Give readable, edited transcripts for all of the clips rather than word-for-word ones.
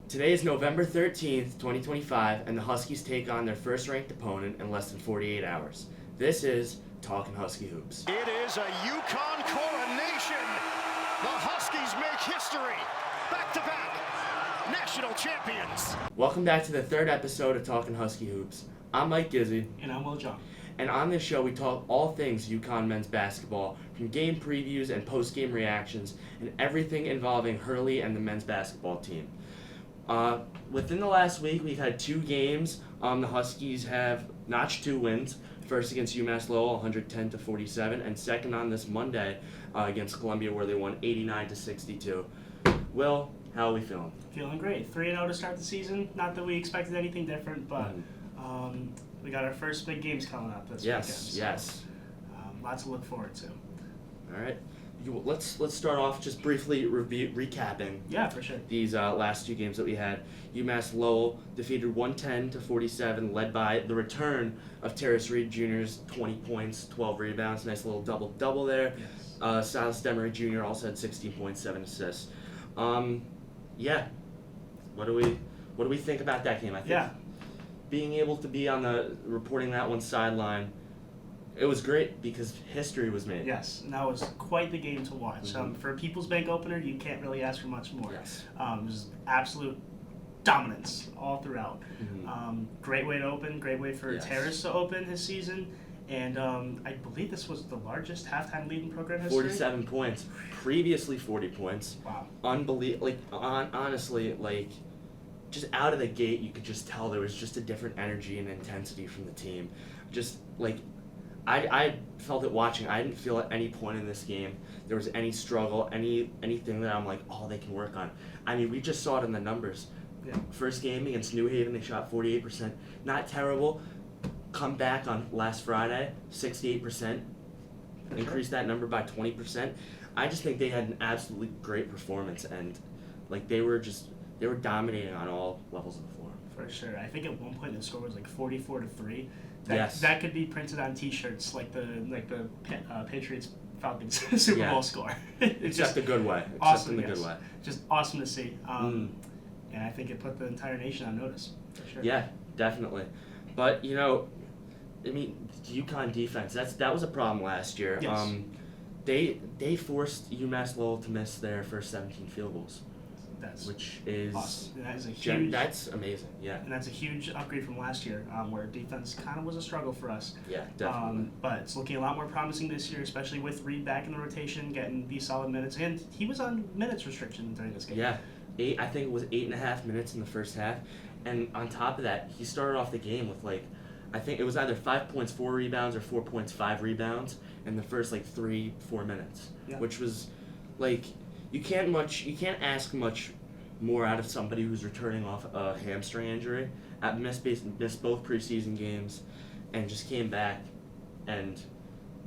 Today is November 13th, 2025, and the Huskies take on their first-ranked opponent in less than 48 hours. This is Talkin Husky Hoops. It is a Yukon coronation. The Huskies make history. Back-to-back national champions. Welcome back to the third episode of Talkin Husky Hoops. I'm Mike Gizzi. And I'm Jeong. And on this show, we talk all things Yukon men's basketball, from game previews and post-game reactions, and everything involving Hurley and the men's basketball team. Within the last week, we've had two games. The Huskies have notched 2 wins. First against UMass Lowell, 110-47, and second on this Monday against Columbia, where they won 89-62. Will, how are we feeling? Feeling great. 3-0 to start the season. Not that we expected anything different, but we got our first big games coming up this weekend. Yes. Lots to look forward to. All right. Let's start off just briefly recapping. Yeah, for sure. These last 2 games that we had. UMass Lowell defeated 110-47, led by the return of Terrace Reed Jr.'s 20 points, 12 rebounds, nice little double there. Yes. Silas Demery Jr. also had 16 points, 7 assists. Yeah. What do we think about that game? I think being able to be on the reporting that one sideline, it was great because history was made. Yes, and that was quite the game to watch. For a People's Bank opener, you can't really ask for much more. Yes. It was absolute dominance all throughout. Great way to open, great way for Terrace to open his season. And I believe this was the largest halftime lead in program history. 47 points. Previously 40 points. Wow. Unbelievable. Honestly, just out of the gate, you could just tell there was just a different energy and intensity from the team. Just, I felt it watching. I didn't feel at any point in this game there was any struggle, anything that I'm like, oh, they can work on. I mean, we just saw it in the numbers. Yeah. First game against New Haven, they shot 48%. Not terrible. Come back on last Friday, 68%. Increased that number by 20%. I just think they had an absolutely great performance, and they were dominating on all levels of the floor. For sure. I think at one point the score was 44-3. Yes. That could be printed on T-shirts like the Patriots Falcons Super Bowl score. It's just a good way. Awesome. Good way. Just awesome to see. And I think it put the entire nation on notice. For sure. Yeah, definitely. But the UConn defense, that was a problem last year. Yes. They forced UMass Lowell to miss their first 17 field goals. Which is awesome. That is a huge. That's amazing. Yeah. And that's a huge upgrade from last year, where defense kind of was a struggle for us. Yeah, definitely. But it's looking a lot more promising this year, especially with Reed back in the rotation, getting these solid minutes. And he was on minutes restriction during this game. Yeah, I think it was 8.5 minutes in the first half, and on top of that, he started off the game with I think it was either 5 points, 4 rebounds, or 4 points, 5 rebounds in the first 3-4 minutes, which was you can't ask much more out of somebody who's returning off a hamstring injury. Missed both preseason games, and just came back and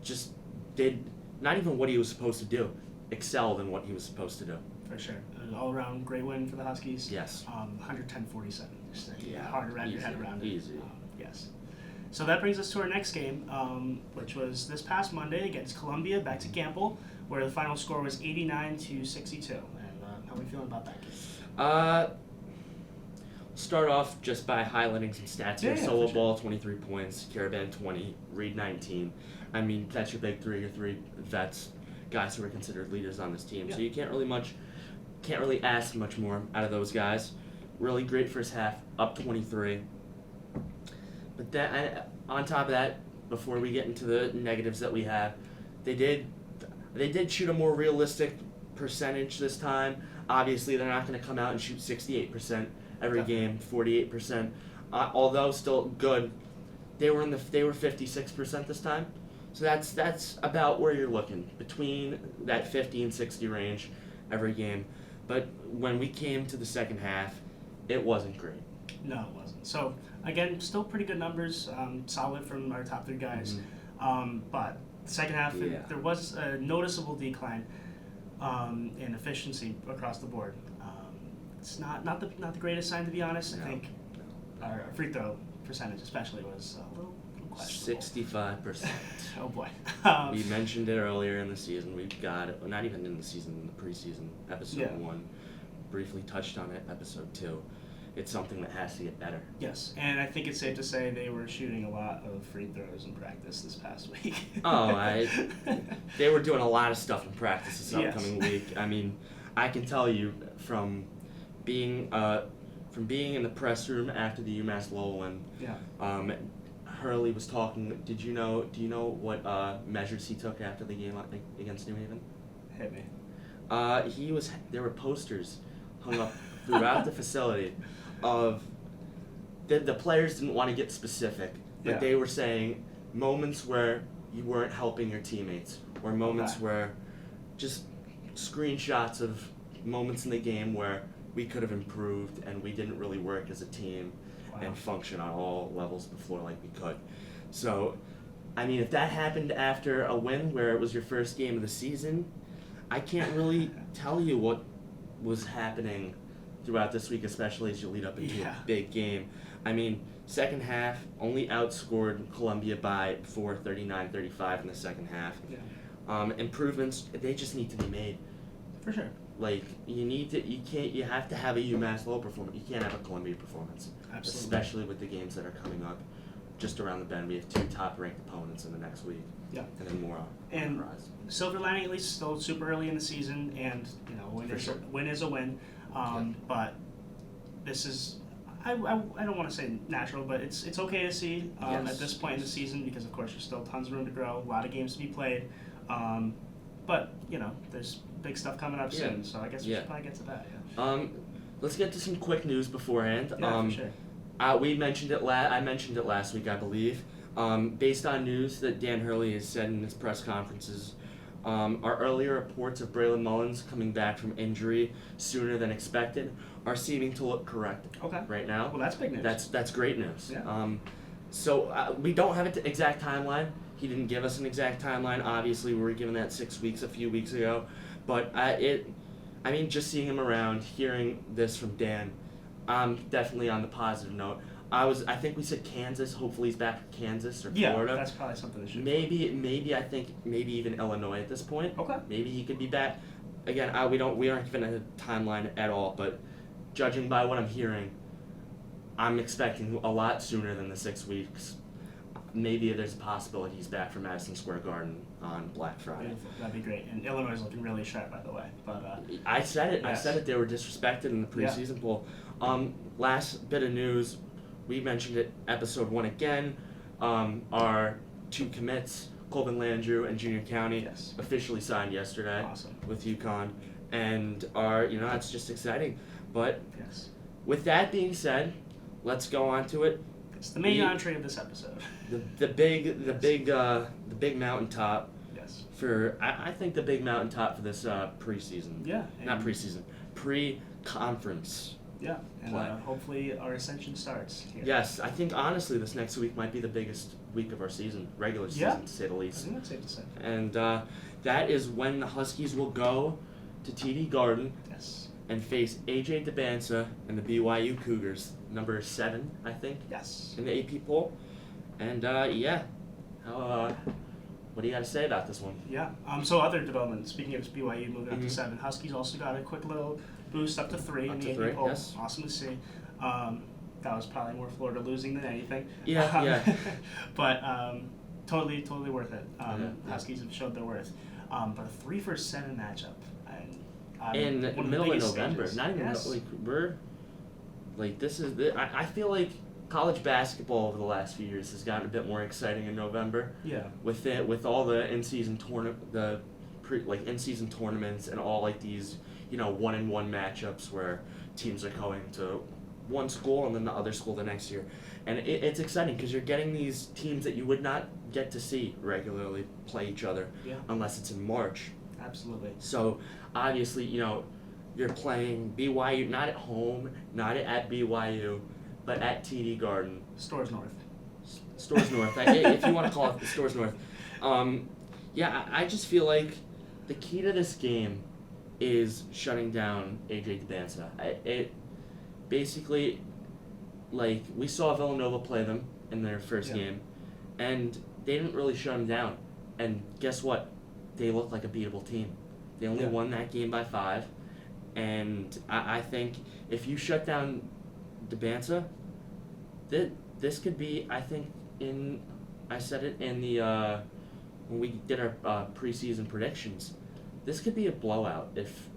just did not even what he was supposed to do, excelled in what he was supposed to do. For sure. An all-around great win for the Huskies. Yes. 110-47. Just hard to wrap your head around it. Easy. Yes. So that brings us to our next game, which was this past Monday against Columbia, back to Gamble, where the final score was 89-62. And how are we feeling about that game? Start off just by highlighting some stats here. Solo sure. Ball, 23 points. Caravan, 20. Reed, 19. I mean, that's your big three. Your 3 vets, guys who are considered leaders on this team. Yeah. So you can't really ask much more out of those guys. Really great first half, up 23. But then, on top of that, before we get into the negatives that we have, they did shoot a more realistic percentage this time. Obviously, they're not going to come out and shoot 68% every game, 48%. Although still good, they were 56% this time. So that's about where you're looking, between that 50 and 60 range every game. But when we came to the second half, it wasn't great. No, it wasn't. So again, still pretty good numbers, solid from our top 3 guys. But the second half, there was a noticeable decline in efficiency across the board. It's not the greatest sign, to be honest. I think our free throw percentage especially was a little questionable. 65%. Oh boy. We mentioned it earlier in the season. We've got it, not even in the season, in the preseason episode 1. briefly touched on it episode 2. It's something that has to get better. Yes, and I think it's safe to say they were shooting a lot of free throws in practice this past week. They were doing a lot of stuff in practice this Yes. upcoming week. I mean, I can tell you from being in the press room after the UMass Lowell and Yeah. Hurley was talking. Do you know what measures he took after the game against New Haven? Hit me. There were posters hung up throughout the facility of the players didn't want to get specific, but Yeah. they were saying moments where you weren't helping your teammates, or moments Okay. where just screenshots of moments in the game where we could have improved and we didn't really work as a team and function on all levels of the floor like we could. So, I mean, if that happened after a win where it was your first game of the season, I can't really tell you what was happening throughout this week, especially as you lead up into a big game. I mean, second half only outscored Columbia by 39-35 in the second half. Yeah. Improvements, they just need to be made. For sure. Like, you have to have a UMass Lowell performance. You can't have a Columbia performance. Absolutely. Especially with the games that are coming up just around the bend. We have 2 top-ranked opponents in the next week. Yeah. And then more on And the horizon. silver lining, at least, still super early in the season, and win is a win. But this is, I don't want to say natural, but it's okay to see at this point in the season because of course there's still tons of room to grow, a lot of games to be played. But there's big stuff coming up soon, so I guess we should probably get to that. Yeah. Let's get to some quick news beforehand. Yeah, for sure. I mentioned it last week, I believe. Based on news that Dan Hurley has said in his press conferences, our earlier reports of Braylon Mullins coming back from injury sooner than expected are seeming to look correct right now. Well, that's big news. That's great news. Yeah. So we don't have an exact timeline. He didn't give us an exact timeline. Obviously, we were given that 6 weeks a few weeks ago. But just seeing him around, hearing this from Dan, I'm definitely on the positive note. I think we said Kansas. Hopefully he's back for Kansas or Florida. Yeah, that's probably something that should. Maybe I think maybe even Illinois at this point. Okay. Maybe he could be back. Again, we aren't given a timeline at all. But judging by what I'm hearing, I'm expecting a lot sooner than the 6 weeks. Maybe there's a possibility he's back from Madison Square Garden on Black Friday. Beautiful. That'd be great. And Illinois is looking really sharp, by the way. But I said it. Yes. I said it. They were disrespected in the preseason poll. Last bit of news. We mentioned it, episode 1 again. Our 2 commits, Colvin Landrew and Junior County, officially signed yesterday with UConn, and it's just exciting. But with that being said, let's go on to it. It's the main entree of this episode. The big mountaintop. Yes. I think the big mountaintop for this preseason. Yeah. Not preseason. Pre-conference. Yeah, and hopefully our ascension starts here. Yes, I think honestly this next week might be the biggest week of our season, regular season, to say the least. I think that's safe to say. And that is when the Huskies will go to TD Garden and face AJ DeBansa and the BYU Cougars, number 7, I think, in the AP poll. And what do you got to say about this one? Yeah. So other developments. Speaking of BYU moving up to 7, Huskies also got a quick little boost up to 3 in the AP poll. Yes. Awesome to see. That was probably more Florida losing than anything. Yeah. But totally worth it. Huskies have showed their worth. But a 3-for-7 matchup. In the middle of November, stages. not even I feel like college basketball over the last few years has gotten a bit more exciting in November. Yeah. With all the in-season in-season tournaments and all like these 1-and-1 matchups where teams are going to one school and then the other school the next year, and it's exciting because you're getting these teams that you would not get to see regularly play each other unless it's in March. Absolutely. So obviously you're playing BYU not at home, not at BYU, but at TD Garden. Stores North. If you want to call it the Stores North. I just feel like the key to this game is shutting down AJ DeBansa. It basically, we saw Villanova play them in their first game, and they didn't really shut him down. And guess what? They looked like a beatable team. They only won that game by 5. And I think if you shut down Debanza, this could be, I think, I said it in the when we did our preseason predictions, this could be a blowout if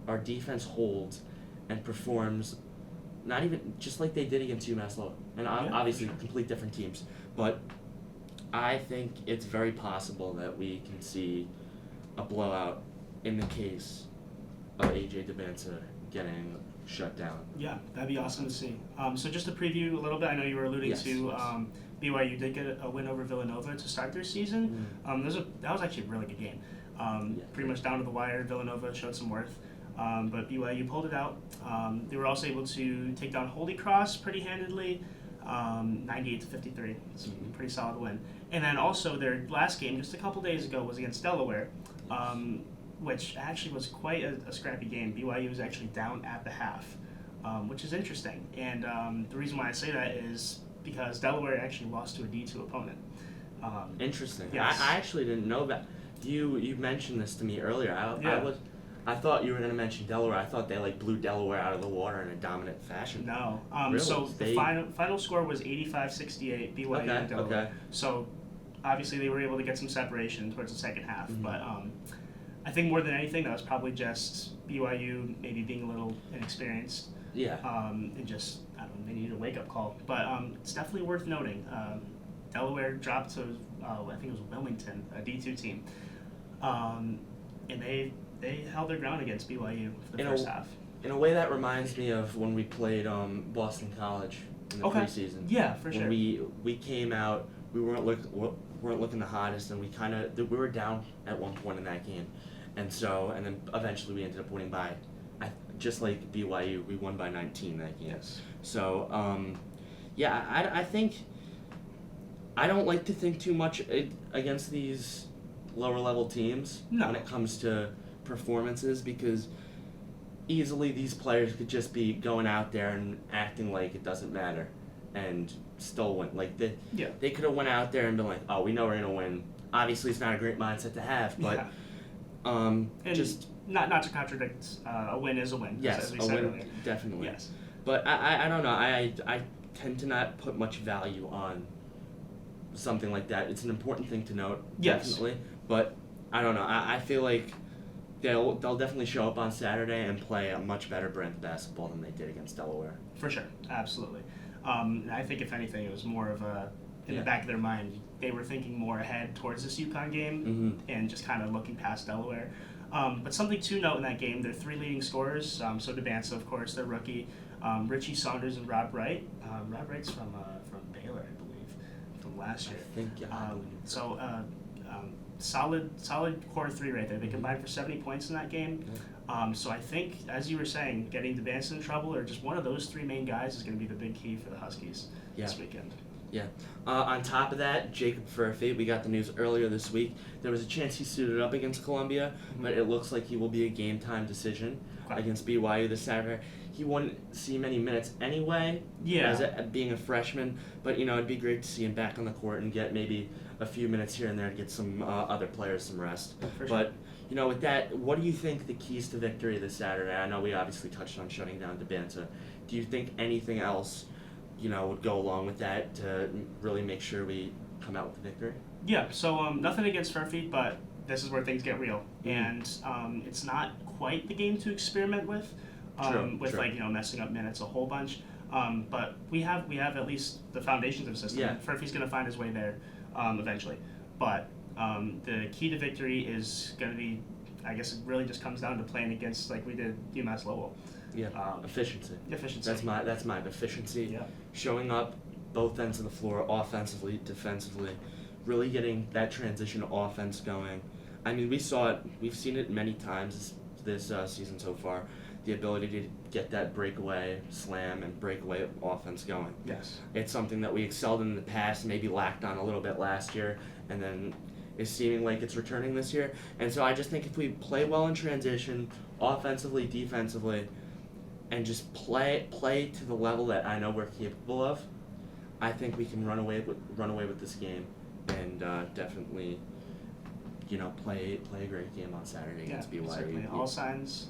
our defense holds and performs, not even just like they did against UMass Lowell, and obviously complete different teams, but I think it's very possible that we can see a blowout in the case of AJ Debanza getting shut down. Yeah, that'd be awesome to see. So just to preview a little bit, I know you were alluding to BYU did get a win over Villanova to start their season. That was actually a really good game. Pretty much down to the wire. Villanova showed some worth, but BYU pulled it out. They were also able to take down Holy Cross pretty handedly, 98-53. It's a pretty solid win. And then also their last game just a couple days ago was against Delaware, which actually was quite a scrappy game. BYU was actually down at the half, which is interesting. And the reason why I say that is because Delaware actually lost to a D2 opponent. Interesting. Yes. I actually didn't know that. You mentioned this to me earlier. I thought you were going to mention Delaware. I thought they blew Delaware out of the water in a dominant fashion. No. Really? So the final score was 85-68 BYU and Delaware. Okay. So obviously they were able to get some separation towards the second half, but I think more than anything that was probably just BYU maybe being a little inexperienced. Yeah. And just, I don't know, they needed a wake-up call. But it's definitely worth noting. Delaware dropped to, I think it was Wilmington, a D2 team. And they held their ground against BYU for the first half. In a way, that reminds me of when we played Boston College in the preseason. Yeah, for sure. When we came out, we weren't looking the hottest, and we were down at one point in that game, and then eventually we ended up winning by, just like BYU, we won by 19 that game. Yes. So I think I don't like to think too much against these lower level teams when it comes to performances, because easily these players could just be going out there and acting like it doesn't matter and still win. They could have went out there and been like, oh, we know we're gonna win. Obviously it's not a great mindset to have, but just not to contradict, a win is a win. Yes, as we a said win, earlier. definitely. Yes. But I don't know, I tend to not put much value on something like that. It's an important thing to note, definitely, but I don't know, I feel like they'll definitely show up on Saturday and play a much better brand of basketball than they did against Delaware. For sure, absolutely. I think if anything, it was more of in the back of their mind, they were thinking more ahead towards this UConn game and just kind of looking past Delaware. But something to note in that game, their three leading scorers, so Debanza, of course, their rookie, Richie Saunders and Rob Wright. Rob Wright's from Baylor, I believe, from last year. I think, Solid core three right there. They combined for 70 points in that game. So I think, as you were saying, getting Debanza in trouble or just one of those three main guys is going to be the big key for the Huskies this weekend. Yeah. On top of that, Jacob Furphy, we got the news earlier this week. There was a chance he suited up against Columbia, but it looks like he will be a game-time decision against BYU this Saturday. He wouldn't see many minutes anyway, being a freshman, but it'd be great to see him back on the court and get maybe a few minutes here and there to get some other players some rest. For sure. But with that, what do you think the keys to victory this Saturday? I know we obviously touched on shutting down Debanza. Do you think anything else would go along with that to really make sure we come out with the victory? Yeah, so nothing against Furphy, but this is where things get real. And it's not quite the game to experiment with, messing up minutes a whole bunch. But we have at least the foundations of the system. Yeah. Furphy's going to find his way there eventually. But the key to victory is going to be, I guess it really just comes down to playing against, like we did, UMass Lowell. Yeah, efficiency. Efficiency. That's my efficiency. Yeah. Showing up both ends of the floor, offensively, defensively, really getting that transition offense going. I mean, we've seen it many times this season so far, the ability to get that breakaway slam and breakaway offense going. Yes. It's something that we excelled in the past, maybe lacked on a little bit last year, and then is seeming like it's returning this year. And so I just think if we play well in transition, offensively, defensively, and just play to the level that I know we're capable of, I think we can run away with this game and definitely play a great game on Saturday against BYU. Certainly. All signs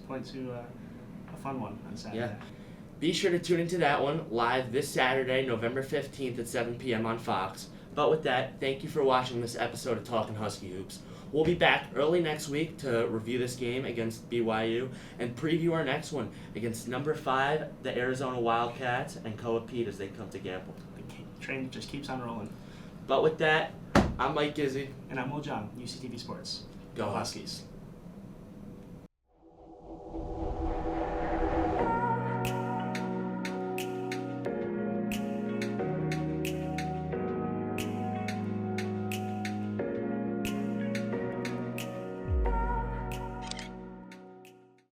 point to a fun one on Saturday. Yeah. Be sure to tune into that one live this Saturday, November 15th at 7 p.m. on Fox. But with that, thank you for watching this episode of Talkin Husky Hoops. We'll be back early next week to review this game against BYU and preview our next one against number 5, the Arizona Wildcats, and Koa Pete as they come to Gamble. The train just keeps on rolling. But with that, I'm Mike Gizzi. And I'm Jeong, UCTV Sports. Go Huskies.